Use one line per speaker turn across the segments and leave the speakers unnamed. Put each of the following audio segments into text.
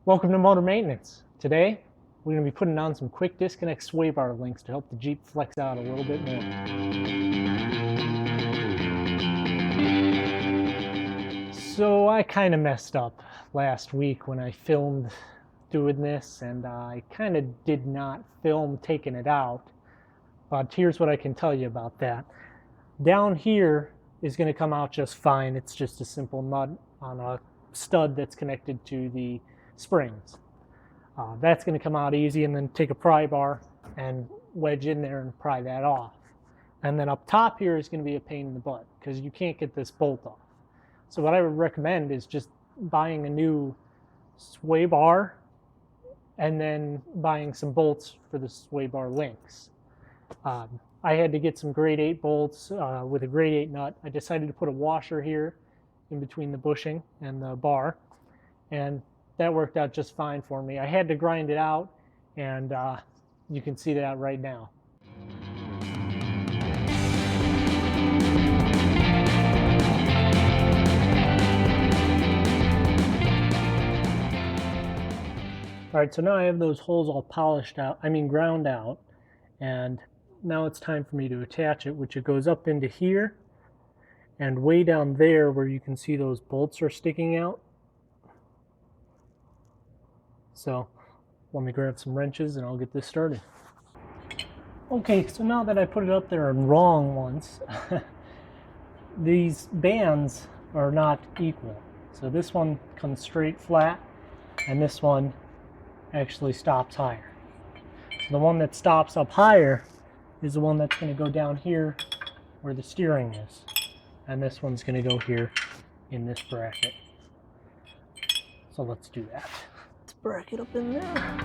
Welcome to Motor Maintenance. Today, we're going to be putting on some quick disconnect sway bar links to help the Jeep flex out a little bit more. So I kind of messed up last week when I filmed doing this, and I kind of did not film taking it out. But here's what I can tell you about that. Down here is going to come out just fine. It's just a simple nut on a stud that's connected to the springs. That's going to come out easy, and then take a pry bar and wedge in there and pry that off. And then up top here is going to be a pain in the butt because you can't get this bolt off. So what I would recommend is just buying a new sway bar and then buying some bolts for the sway bar links. I had to get some grade 8 bolts with a grade 8 nut. I decided to put a washer here in between the bushing and the bar, and that worked out just fine for me. I had to grind it out, and you can see that right now. All right, so now I have those holes all ground out, and now it's time for me to attach it, which it goes up into here, and way down there where you can see those bolts are sticking out. So let me grab some wrenches and I'll get this started. Okay, so now that I put it up there wrong once, these bands are not equal. So this one comes straight flat, and this one actually stops higher. So the one that stops up higher is the one that's going to go down here where the steering is. And this one's going to go here in this bracket. So let's do that. Let's bracket up in there.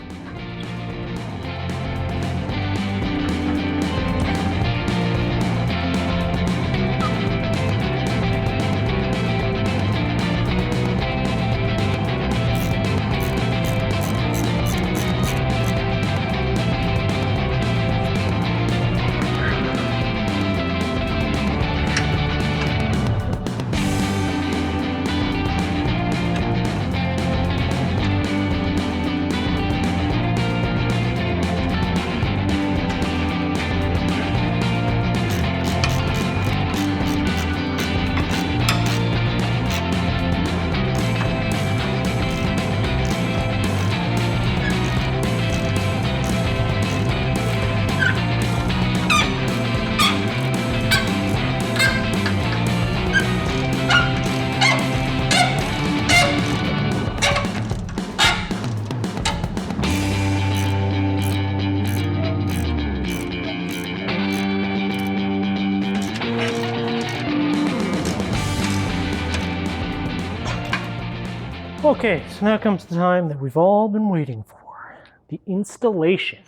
Okay, so now comes the time that we've all been waiting for, the installation,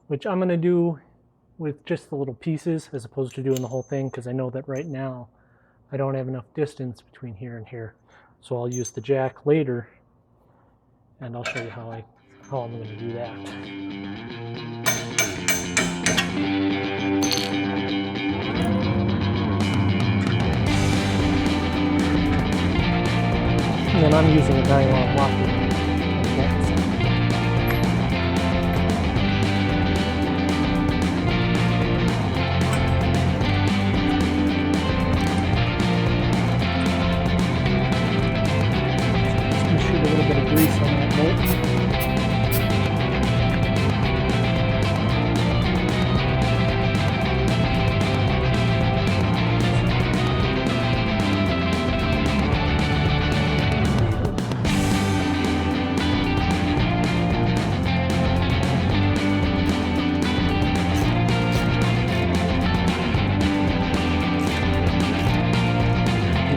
which I'm going to do with just the little pieces as opposed to doing the whole thing, because I know that right now I don't have enough distance between here and here. So I'll use the jack later, and I'll show you how I'm going to do that. And then I'm using a nylon locking. Just going to shoot a little bit of grease on that bolt.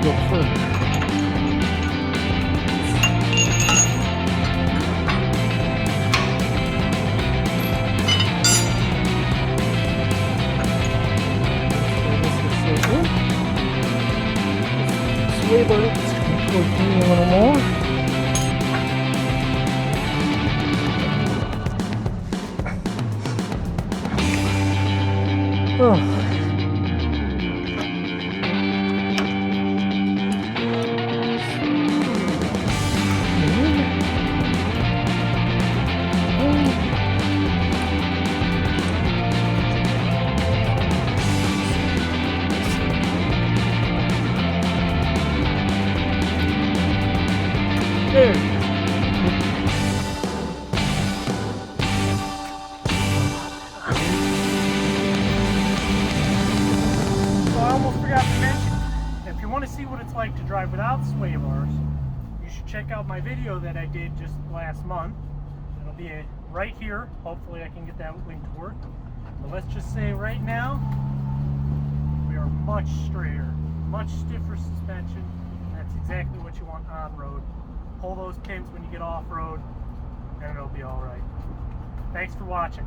Go further. you want to see what it's like to drive without sway bars, you should check out my video that I did just last month. It'll be right here. Hopefully I can get that link to work. But let's just say right now, we are much straighter, much stiffer suspension. And that's exactly what you want on-road. Pull those pins when you get off-road, and it'll be all right. Thanks for watching.